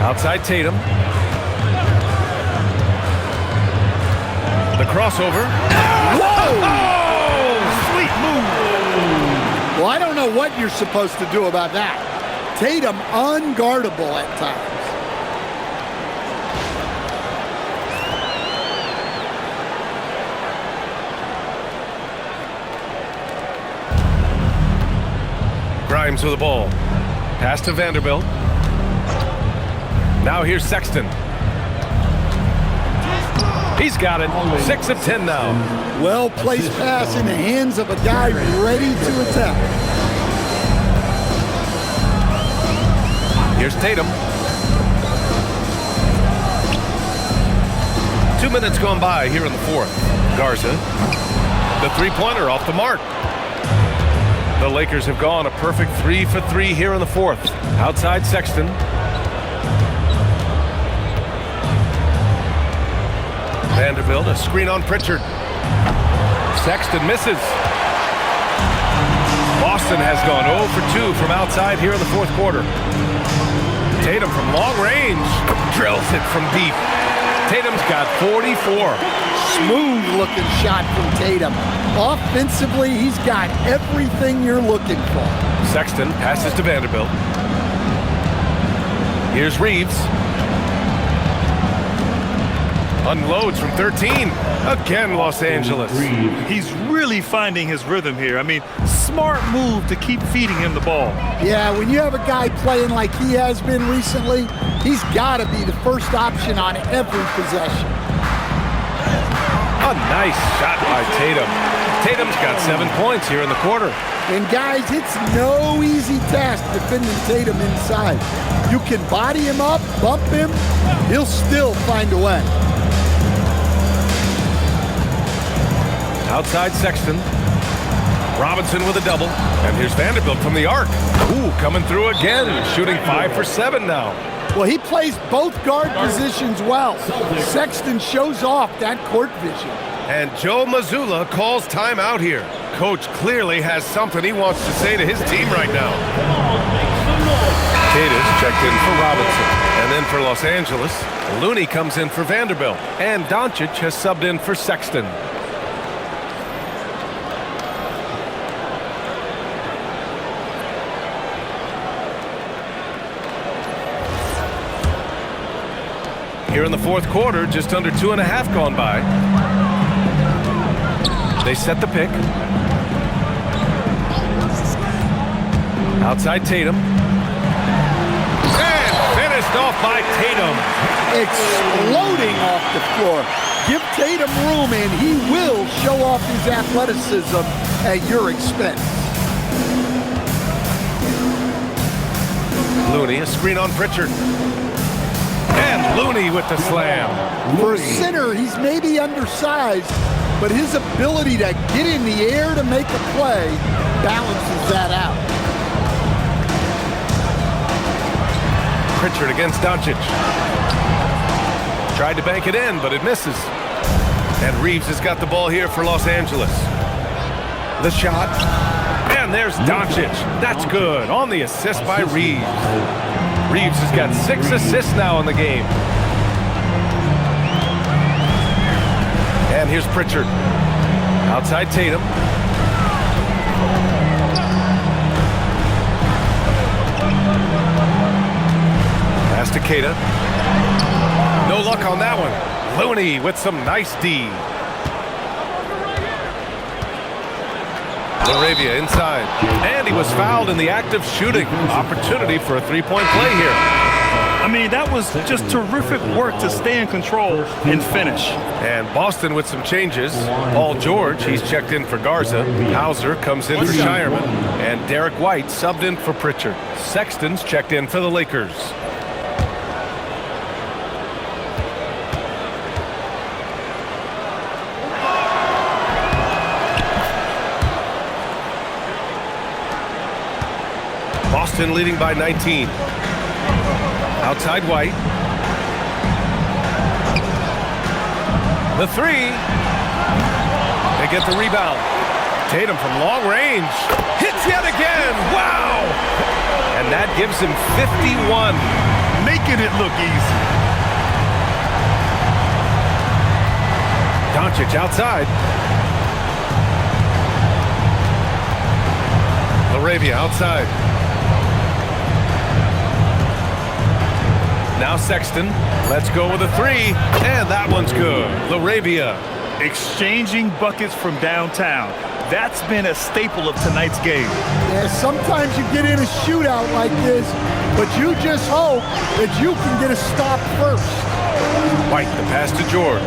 Outside Tatum. The crossover. Whoa! Sweet move. Well, I don't know what you're supposed to do about that. Tatum unguardable at times. Grimes with the ball. Pass to Vanderbilt. Now here's Sexton. He's got it. 6 of 10 now. Well-placed pass in the hands of a guy ready to attack. Here's Tatum. 2 minutes gone by here in the fourth. Garza. The three-pointer off the mark. The Lakers have gone a perfect 3 for 3 here in the fourth. Outside Sexton. Vanderbilt, a screen on Pritchard. Sexton misses. Boston has gone 0 for 2 from outside here in the fourth quarter. Tatum from long range drills it from deep. Tatum's got 44. Smooth looking shot from Tatum. Offensively, he's got everything you're looking for. Sexton passes to Vanderbilt. Here's Reeves. Unloads from 13. Again, Los Angeles. He's really finding his rhythm here. I mean, smart move to keep feeding him the ball. Yeah, when you have a guy playing like he has been recently, he's got to be the first option on every possession. A nice shot by Tatum. Tatum's got 7 points here in the quarter. And guys, it's no easy task defending Tatum inside. You can body him up, bump him, he'll still find a way. Outside Sexton. Robinson with a double. And here's Vanderbilt from the arc. Ooh, coming through again. Shooting 5 for 7 now. Well, he plays both guard positions well. Sexton shows off that court vision. And Joe Mazzulla calls timeout here. Coach clearly has something he wants to say to his team right now. Tatus checked in for Robinson. And then for Los Angeles, Looney comes in for Vanderbilt. And Doncic has subbed in for Sexton. Here in the fourth quarter, just under 2.5 gone by. They set the pick. Outside Tatum. And finished off by Tatum. Exploding off the floor. Give Tatum room and he will show off his athleticism at your expense. Looney, a screen on Pritchard. And Looney with the slam. For a center, he's maybe undersized, but his ability to get in the air to make a play balances that out. Pritchard against Doncic. Tried to bank it in, but it misses. And Reeves has got the ball here for Los Angeles. The shot. And there's Doncic. That's good. On the assist by Reeves. Reeves has got 6 assists now in the game. And here's Pritchard. Outside Tatum. Pass to Keita. No luck on that one. Looney with some nice D. Laravia inside. And he was fouled in the act of shooting. Opportunity for a three-point play here. I mean, that was just terrific work to stay in control and finish. And Boston with some changes. Paul George, he's checked in for Garza. Hauser comes in for Shireman. And Derek White subbed in for Pritchard. Sexton's checked in for the Lakers. Boston leading by 19. Outside White. The three. They get the rebound. Tatum from long range. Hits yet again. Wow! And that gives him 51. Making it look easy. Doncic outside. Laravia outside. Now Sexton, let's go with a three, and that one's good. Laravia. Exchanging buckets from downtown. That's been a staple of tonight's game. Yeah, sometimes you get in a shootout like this, but you just hope that you can get a stop first. White, the pass to George.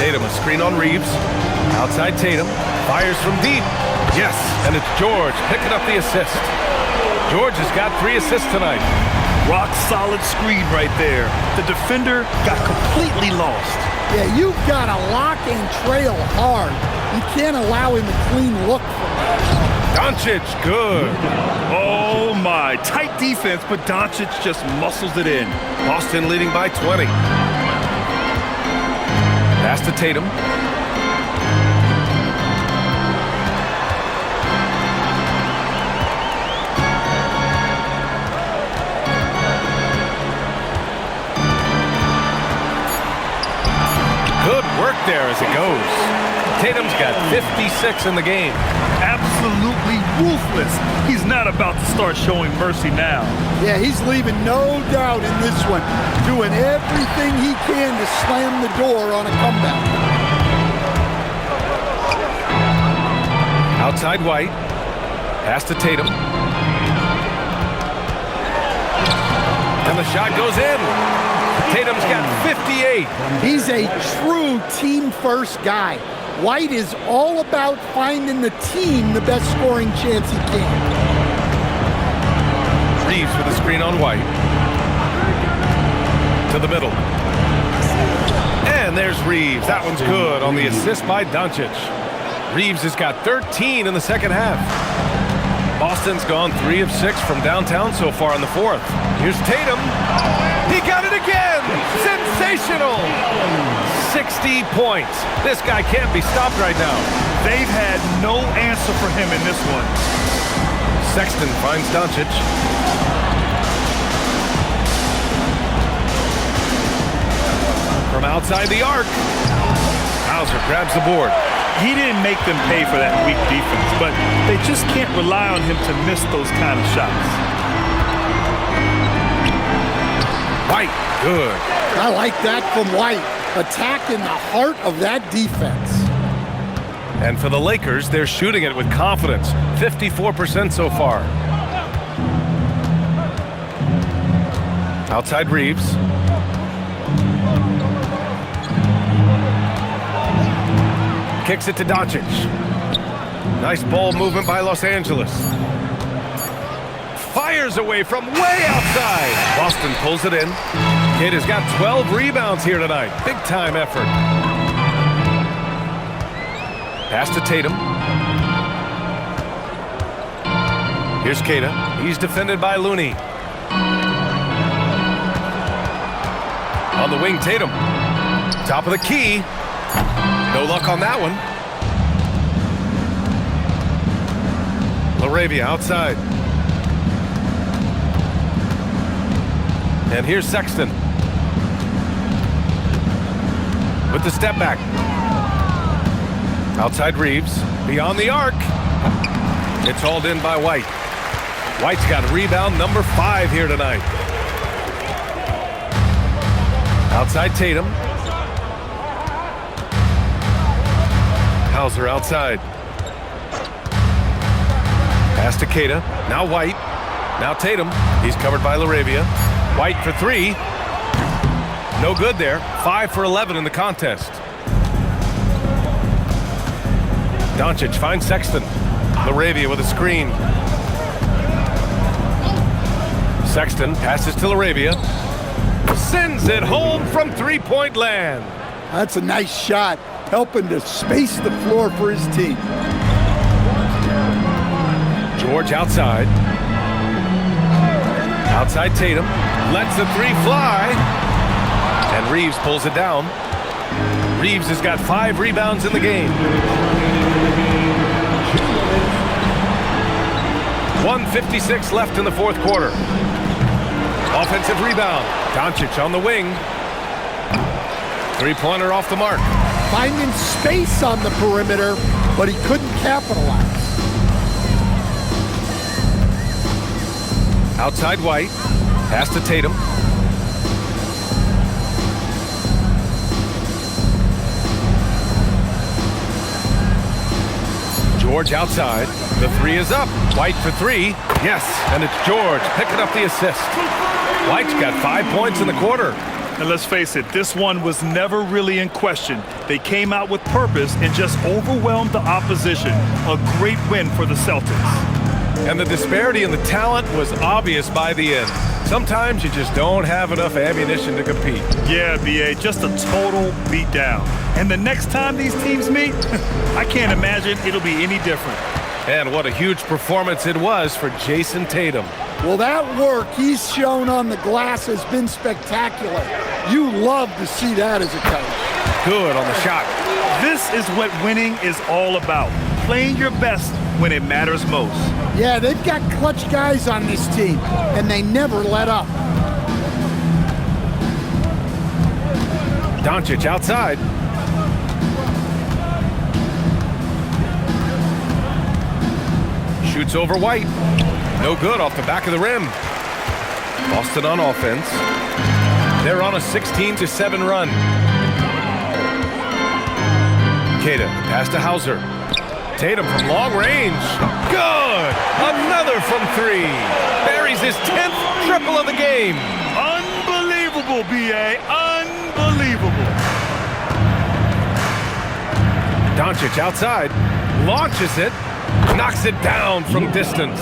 Tatum, a screen on Reeves. Outside Tatum, fires from deep. Yes, and it's George picking up the assist. George has got 3 assists tonight. Rock solid screen right there. The defender got completely lost. Yeah, you've got to lock and trail hard. You can't allow him a clean look from that. Doncic, good. Oh my, tight defense, but Doncic just muscles it in. Boston leading by 20. Pass to Tatum. Good work there as it goes. Tatum's got 56 in the game. Absolutely ruthless. He's not about to start showing mercy now. Yeah, he's leaving no doubt in this one. Doing everything he can to slam the door on a comeback. Outside White. Pass to Tatum. And the shot goes in. Tatum's got 58. He's a true team-first guy. White is all about finding the team the best scoring chance he can. Reeves with a screen on White. To the middle. And there's Reeves. That one's good on the assist by Doncic. Reeves has got 13 in the second half. Boston's gone 3 of 6 from downtown so far in the fourth. Here's Tatum. He got it again! Sensational! 60 points. This guy can't be stopped right now. They've had no answer for him in this one. Sexton finds Doncic. From outside the arc. Hauser grabs the board. He didn't make them pay for that weak defense, but they just can't rely on him to miss those kind of shots. White, good. I like that from White. Attacking the heart of that defense. And for the Lakers, they're shooting it with confidence. 54% so far. Outside Reeves. Kicks it to Doncic. Nice ball movement by Los Angeles. Fires away from way outside. Boston pulls it in. Kid has got 12 rebounds here tonight. Big time effort. Pass to Tatum. Here's Keita. He's defended by Looney. On the wing, Tatum. Top of the key. No luck on that one. LaRavia outside. And here's Sexton. With the step back. Outside Reeves. Beyond the arc. It's hauled in by White. White's got rebound number 5 here tonight. Outside Tatum. Hauser outside. Pass to Keita. Now White. Now Tatum. He's covered by LaRavia. White for 3. No good there. 5 for 11 in the contest. Doncic finds Sexton. LaRavia with a screen. Sexton passes to LaRavia. Sends it home from three-point land. That's a nice shot, helping to space the floor for his team. George outside. Outside Tatum. Lets the 3 fly. And Reeves pulls it down. Reeves has got 5 rebounds in the game. 1:56 left in the fourth quarter. Offensive rebound. Doncic on the wing. 3-pointer off the mark. Finding space on the perimeter, but he couldn't capitalize. Outside White. Pass to Tatum. George outside. The 3 is up. White for 3. Yes, and it's George picking up the assist. White's got 5 points in the quarter. And let's face it, this one was never really in question. They came out with purpose and just overwhelmed the opposition. A great win for the Celtics. And the disparity in the talent was obvious by the end. Sometimes you just don't have enough ammunition to compete. Yeah, B.A., just a total beatdown. And the next time these teams meet, I can't imagine it'll be any different. And what a huge performance it was for Jason Tatum. Well, that work he's shown on the glass has been spectacular. You love to see that as a coach. Good on the shot. This is what winning is all about. Playing your best when it matters most. Yeah, they've got clutch guys on this team, and they never let up. Doncic outside. Shoots over White. No good off the back of the rim. Boston on offense. They're on a 16-7 run. Keita, pass to Hauser. Tatum from long range. Good! Another from 3. Buries his 10th triple of the game. Unbelievable, B.A. Unbelievable. Doncic outside. Launches it. Knocks it down from distance.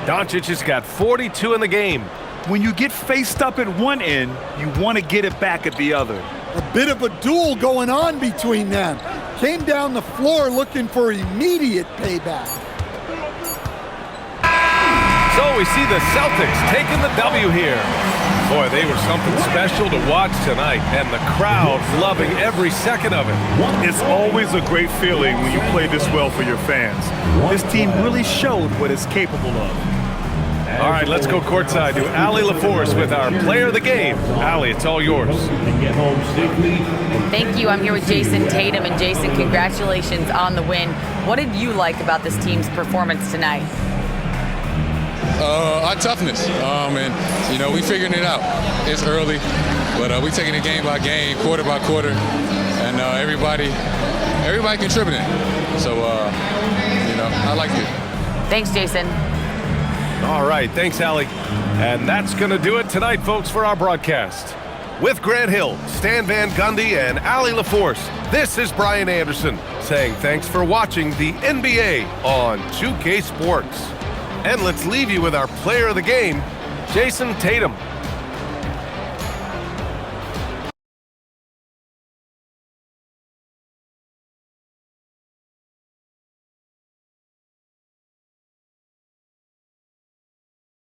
Doncic has got 42 in the game. When you get faced up at one end, you want to get it back at the other. A bit of a duel going on between them. Came down the floor looking for immediate payback. So we see the Celtics taking the W here. Boy, they were something special to watch tonight, and the crowd loving every second of it. It's always a great feeling when you play this well for your fans. This team really showed what it's capable of. All right, let's go courtside to Allie LaForce with our player of the game. Allie, it's all yours. Thank you. I'm here with Jason Tatum. And Jason, congratulations on the win. What did you like about this team's performance tonight? Our toughness, and you know, we figuring it out. It's early, but we taking it game by game, quarter by quarter, and everybody contributing. So, you know, I liked it. Thanks, Jason. All right, thanks, Allie. And that's going to do it tonight, folks, for our broadcast. With Grant Hill, Stan Van Gundy, and Allie LaForce, this is Brian Anderson saying thanks for watching the NBA on 2K Sports. And let's leave you with our player of the game, Jason Tatum.